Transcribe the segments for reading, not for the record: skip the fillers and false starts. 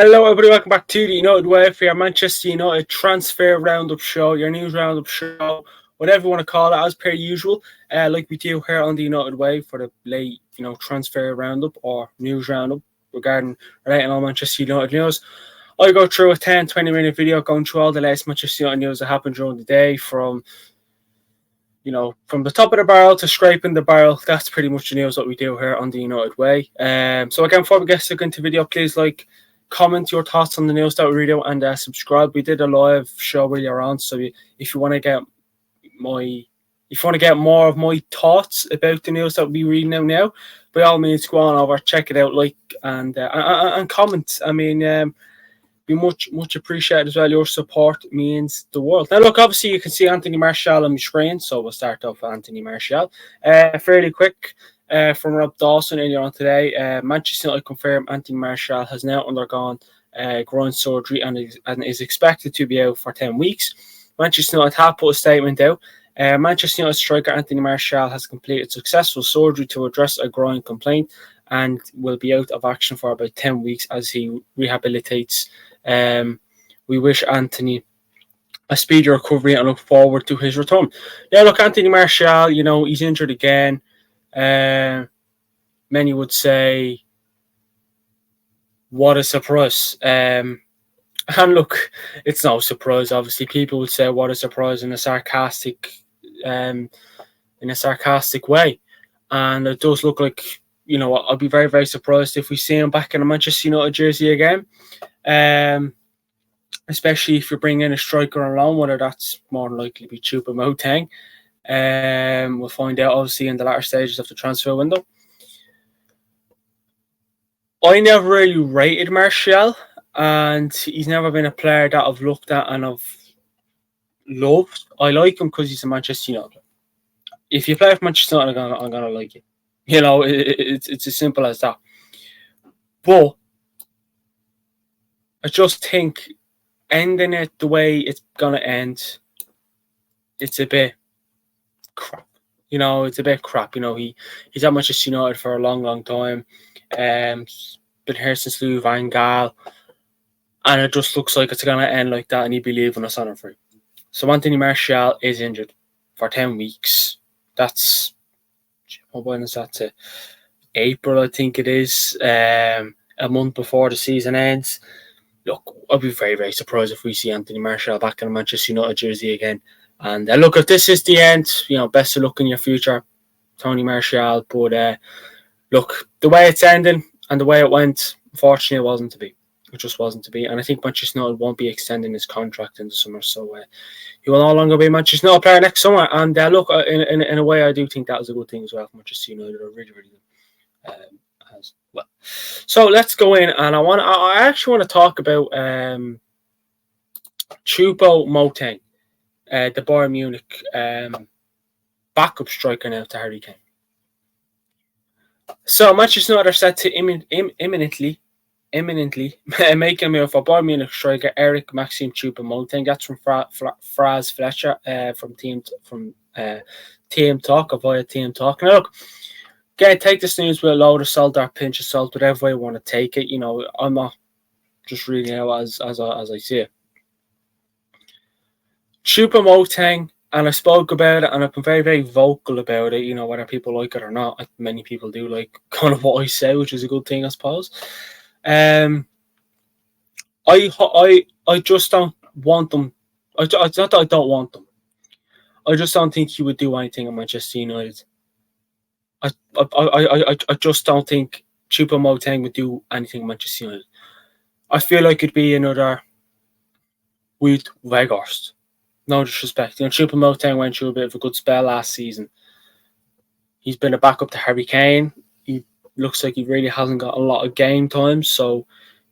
Hello, everybody. Welcome back to the United Way for your Manchester United transfer roundup show, your news roundup show, whatever you want to call it, as per usual. Like we do here on the United Way for the late, transfer roundup or news roundup relating all Manchester United news. I go through a 10-20 minute video going through all the latest Manchester United news that happened during the day from the top of the barrel to scraping the barrel. That's pretty much the news that we do here on the United Way. So again, before we get stuck into the video, please comment your thoughts on the news that we read out and subscribe. We did a live show earlier on, so if you want to get more of my thoughts about the news that we read now, by all means go on over, check it out, and comment. I mean, be much appreciated as well. Your support means the world. Now, look, obviously you can see Anthony Martial on my screen, so we'll start off with Anthony Martial. Fairly quick. From Rob Dawson earlier on today, Manchester United confirmed Anthony Martial has now undergone groin surgery and is expected to be out for 10 weeks. Manchester United have put a statement out. Manchester United striker Anthony Martial has completed successful surgery to address a groin complaint and will be out of action for about 10 weeks as he rehabilitates. We wish Anthony a speedy recovery and look forward to his return. Now, look, Anthony Martial, he's injured again. Many would say, what a surprise. And look, it's no surprise. Obviously, people would say, what a surprise in a sarcastic way. And it does look like, I'll be very, very surprised if we see him back in a Manchester United jersey again. Especially if you bring in a striker on loan, whether that's more than likely to be Choupo Moting. We'll find out obviously in the latter stages of the transfer window. I never really rated Martial, and he's never been a player that I've looked at and I've loved. I like him because he's a Manchester United. If you play for Manchester United, I'm gonna like you. It's as simple as that. But I just think ending it the way it's gonna end, it's a bit crap. It's a bit crap. He's at Manchester United for a long, long time. Been here since Louis van Gaal. And it just looks like it's going to end like that and he'd be leaving us on a free. So Anthony Martial is injured for 10 weeks. That's, when is that to? April, I think it is. A month before the season ends. Look, I'd be very, very surprised if we see Anthony Martial back in a Manchester United jersey again. And look, if this is the end, best of luck in your future, Tony Martial. But look, the way it's ending and the way it went, unfortunately, it wasn't to be. It just wasn't to be. And I think Manchester United won't be extending his contract in the summer. So he will no longer be a Manchester United player next summer. And look, in a way, I do think that was a good thing as well for Manchester United. I really, really do. As well. So let's go in. And I actually want to talk about Choupo Moting. The Bayern Munich backup striker now to Harry Kane. So Manchester United are set to imminently make a move for Bayern Munich striker Eric Maxim Choupo Moting. That's from Franz Fletcher from Team Talk or via Team Talk. Now look, again, take this news with a load of salt or pinch of salt, whatever way you want to take it. I'm not just reading it as I see it. Choupo Moting, and I spoke about it, and I've been very, very vocal about it. Whether people like it or not, many people do like kind of what I say, which is a good thing, I suppose. I just don't want them. It's not that I don't want them. I just don't think he would do anything in Manchester United. I just don't think Choupo Moting would do anything in Manchester United. I feel like it'd be another Wout Weghorst. No disrespect. Choupo Moting went through a bit of a good spell last season. He's been a backup to Harry Kane. He looks like he really hasn't got a lot of game time. So,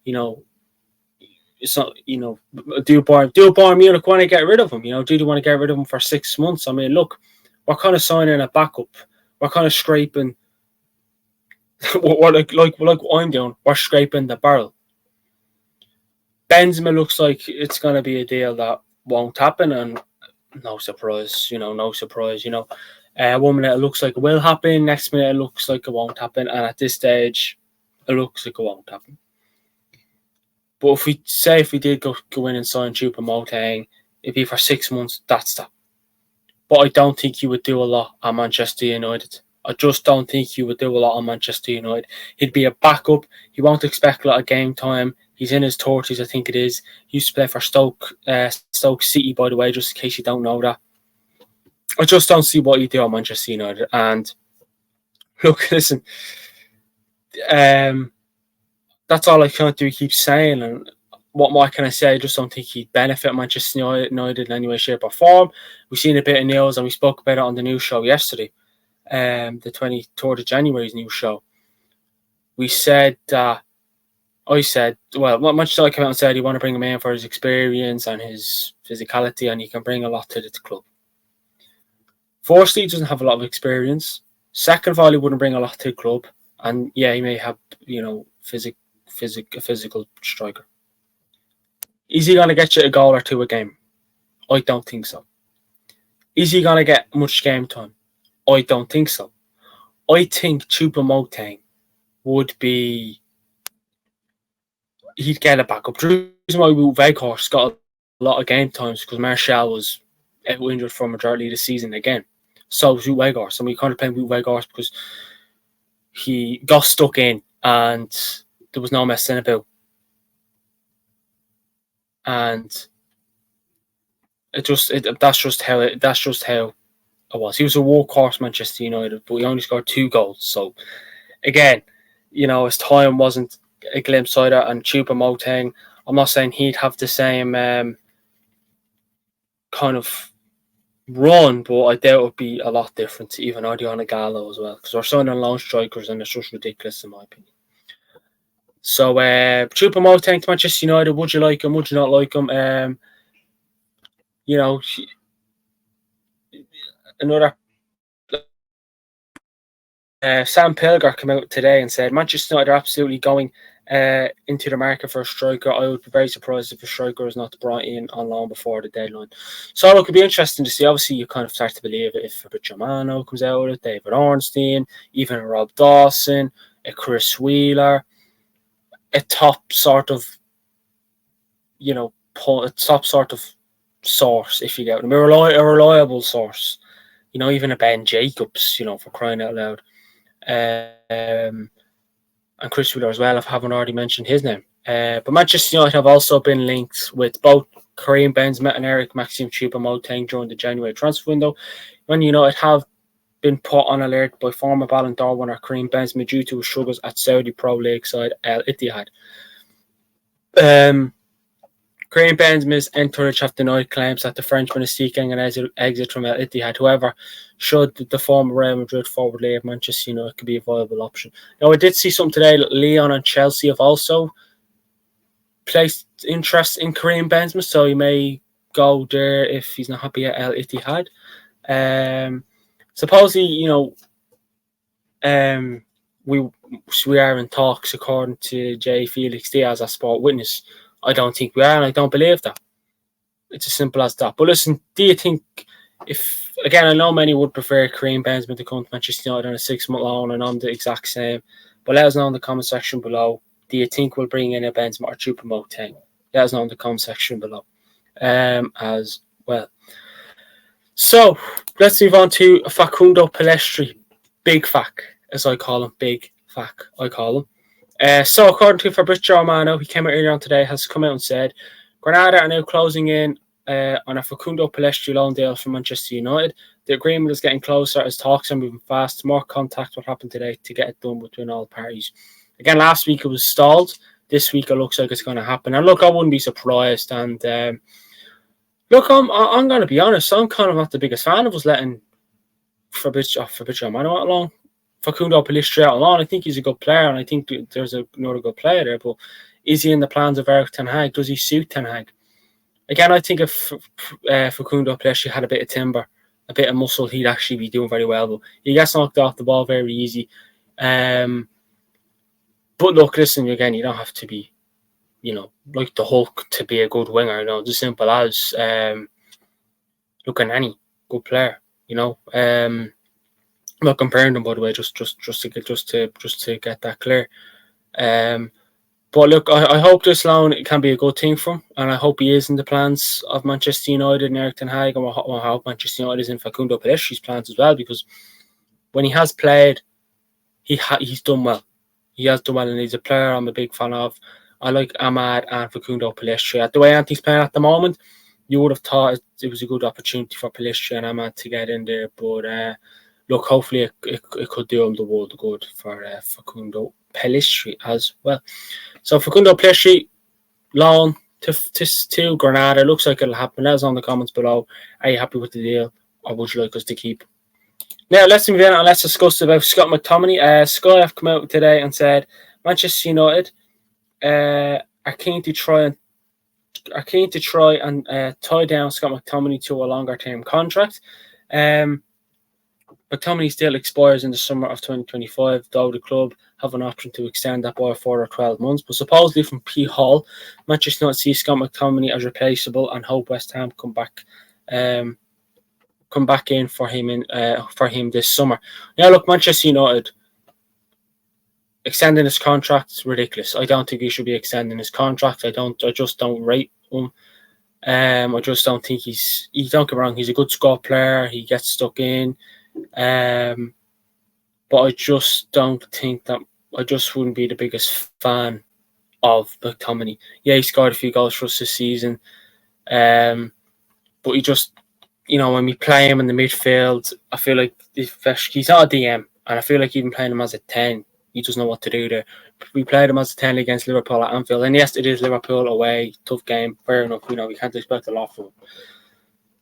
it's not, do Bayern Munich want to get rid of him? Do they want to get rid of him for 6 months? I mean, look, we're kind of signing a backup. We're kind of scraping. like what I'm doing. We're scraping the barrel. Benzema looks like it's going to be a deal that won't happen, and no surprise, no surprise. 1 minute it looks like it will happen, next minute it looks like it won't happen, and at this stage, it looks like it won't happen. But if we did go in and sign Choupo Moting, it'd be for 6 months. That's that. But I don't think you would do a lot at Manchester United. I just don't think you would do a lot on Manchester United. He'd be a backup. He won't expect a lot of game time. He's in his 30s, I think it is. He used to play for Stoke City, by the way, just in case you don't know that. I just don't see what you do at Manchester United. And look, listen, that's all I can't do. Keep saying, and what more can I say? I just don't think he'd benefit Manchester United in any way, shape, or form. We've seen a bit of news, and we spoke about it on the news show yesterday, the 23rd of January's news show. We said that. I said, well, Manchester United came out and said you want to bring him in for his experience and his physicality, and he can bring a lot to the club. Firstly, he doesn't have a lot of experience. Second of all, he wouldn't bring a lot to the club. And yeah, he may have, a physical striker. Is he going to get you a goal or two a game? I don't think so. Is he going to get much game time? I don't think so. I think Choupo Moting would be... He'd get a backup. The reason why Weghorst got a lot of game times because Martial was injured for majority of the season again. So was Weghorst. And we kind of played with Weghorst because he got stuck in and there was no messing about. And that's just how it was. He was a workhorse, Manchester United, but he only scored 2 goals. So again, his time wasn't a glimpse either. And Choupo Moting, I'm not saying he'd have the same kind of run, but I doubt it would be a lot different to even Odion Gallo as well, because we're signing loan strikers and it's just ridiculous in my opinion. So Choupo Moting to Manchester United, would you like him? Would you not like him? Another Sam Pilger came out today and said Manchester United are absolutely going into the market for a striker. I would be very surprised if a striker is not brought in on loan before the deadline. So it could be interesting to see. Obviously, you kind of start to believe it if Fabrizio Romano comes out with it, David Ornstein, even a Rob Dawson, a Chris Wheeler, a top sort of, source, if you get them, a reliable source. Even a Ben Jacobs, for crying out loud. And Chris Wheeler as well, if I haven't already mentioned his name. But Manchester United have also been linked with both Karim Benzema and Eric Maxim Choupo Moting during the January transfer window. When United have been put on alert by former Ballon d'Or winner Karim Benzema due to his struggles at Saudi Pro League side Al Ittihad. Karim Benzema's entourage have denied claims that the Frenchman is seeking an exit from Al Ittihad. However, should the former Real Madrid forward leave Manchester United could be a viable option. Now, I did see something today that Lyon and Chelsea have also placed interest in Karim Benzema, so he may go there if he's not happy at Al Ittihad. Supposedly, we are in talks according to J. Felix Diaz, a sport witness. I don't think we are, and I don't believe that. It's as simple as that. But listen, do you think I know many would prefer Karim Benzema to come to Manchester United on a 6-month loan, and I'm the exact same. But let us know in the comment section below. Do you think we'll bring in a Benzema or Choupo Moting? Let us know in the comment section below as well. So let's move on to Facundo Pellistri, Big Fac, as I call him. Big Fac, I call him. So according to Fabrizio Romano, he came out earlier on today, has come out and said Granada are now closing in on a Facundo Pellistri loan deal from Manchester United. The agreement is getting closer as talks are moving fast. More contact will happen today to get it done between all parties. Again, last week it was stalled. This week it looks like it's going to happen. And look, I wouldn't be surprised. And look, I'm going to be honest. I'm kind of not the biggest fan of us letting Fabrizio Romano out alone. Facundo Pellistri out alone. I think he's a good player, and I think there's another good player there. But is he in the plans of Eric Ten Hag? Does he suit Ten Hag? Again, I think if Facundo Pellistri had a bit of timber, a bit of muscle, he'd actually be doing very well. But he gets knocked off the ball very easy. But look, listen, again, you don't have to be, like the Hulk to be a good winger. It's as simple as look at any good player. I'm not comparing them, by the way, just to get that clear. But But look, I hope this loan can be a good thing for him, and I hope he is in the plans of Manchester United and Eric Ten Hag, and I hope Manchester United is in Facundo Pellistri's plans as well, because when he has played, he's done well. He has done well, and he's a player I'm a big fan of. I like Ahmad and Facundo Pellistri. The way Anthony's playing at the moment, you would have thought it was a good opportunity for Pellistri and Ahmad to get in there. But look, hopefully it could do him the world of good for Facundo Pellistri as well. So Facundo Pellistri, loan to Granada. Looks like it'll happen. Let us know in the comments below. Are you happy with the deal, or would you like us to keep? Now let's move in and let's discuss about Scott McTominay. Sky have come out today and said Manchester United are keen to try and tie down Scott McTominay to a longer term contract. McTominay still expires in the summer of 2025, though the club have an option to extend that by a further 12 months. But supposedly from P. Hall, Manchester United see Scott McTominay as replaceable and hope West Ham come back in for him this summer. Now look, Manchester United extending his contract is ridiculous. I don't think he should be extending his contract. I just don't rate him. I just don't think don't get me wrong, he's a good squad player, he gets stuck in. But I just don't think that I just wouldn't be the biggest fan of McTominay. Yeah, he scored a few goals for us this season. But he just, when we play him in the midfield, I feel like he's not a DM, and I feel like even playing him as a 10, he doesn't know what to do there. We played him as a 10 against Liverpool at Anfield, and yes, it is Liverpool away, tough game, fair enough. We can't expect a lot from him,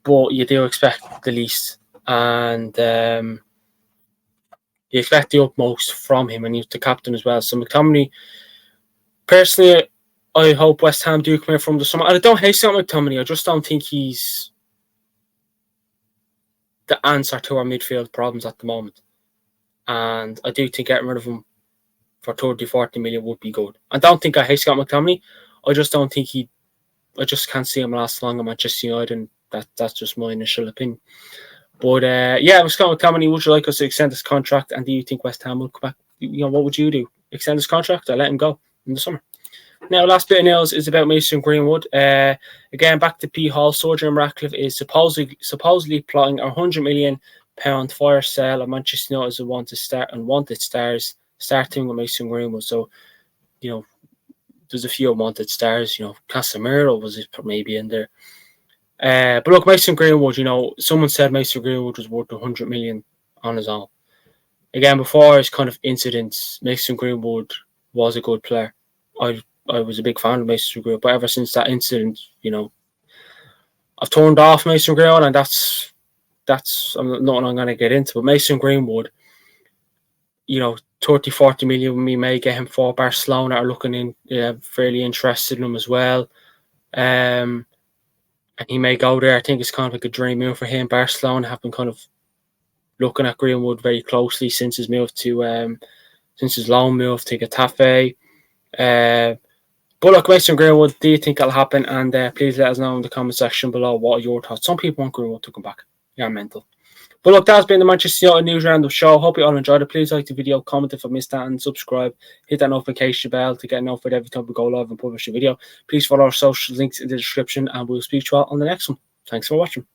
but you do expect the least, and you expect the utmost from him, and he's the captain as well. So McTominay, personally, I hope West Ham do come in from the summer. I don't hate Scott McTominay. I just don't think he's the answer to our midfield problems at the moment. And I do think getting rid of him for 30-40 million would be good. I don't think I hate Scott McTominay. I just don't think I just can't see him last long at Manchester United, and that's just my initial opinion. But yeah, with Scott McTominay, would you like us to extend his contract? And do you think West Ham will come back? What would you do? Extend his contract or let him go in the summer? Now, last bit of news is about Mason Greenwood. Again, back to P. Hall. Sir Jim Ratcliffe is supposedly plotting a £100 million fire sale of Manchester United as a wanted stars, starting with Mason Greenwood. So, there's a few wanted stars. Casemiro was maybe in there. But look, Mason Greenwood, someone said Mason Greenwood was worth 100 million on his own. Again, before his kind of incidents, Mason Greenwood was a good player. I was a big fan of Mason Greenwood, but ever since that incident, I've turned off Mason Greenwood, and that's nothing I'm going to get into. But Mason Greenwood, 30-40 million, we may get him for Barcelona are looking in, fairly interested in him as well. And he may go there. I think it's kind of like a dream move for him. Barcelona have been kind of looking at Greenwood very closely since his move to since his loan move to Getafe. But look, Mason Greenwood, do you think it'll happen? And please let us know in the comment section below what are your thoughts. Some people want Greenwood to come back. You're mental. But look, that's been the Manchester United News Roundup show. Hope you all enjoyed it. Please like the video, comment if I missed that, and subscribe. Hit that notification bell to get notified every time we go live and publish a video. Please follow our social links in the description, and we'll speak to you all on the next one. Thanks for watching.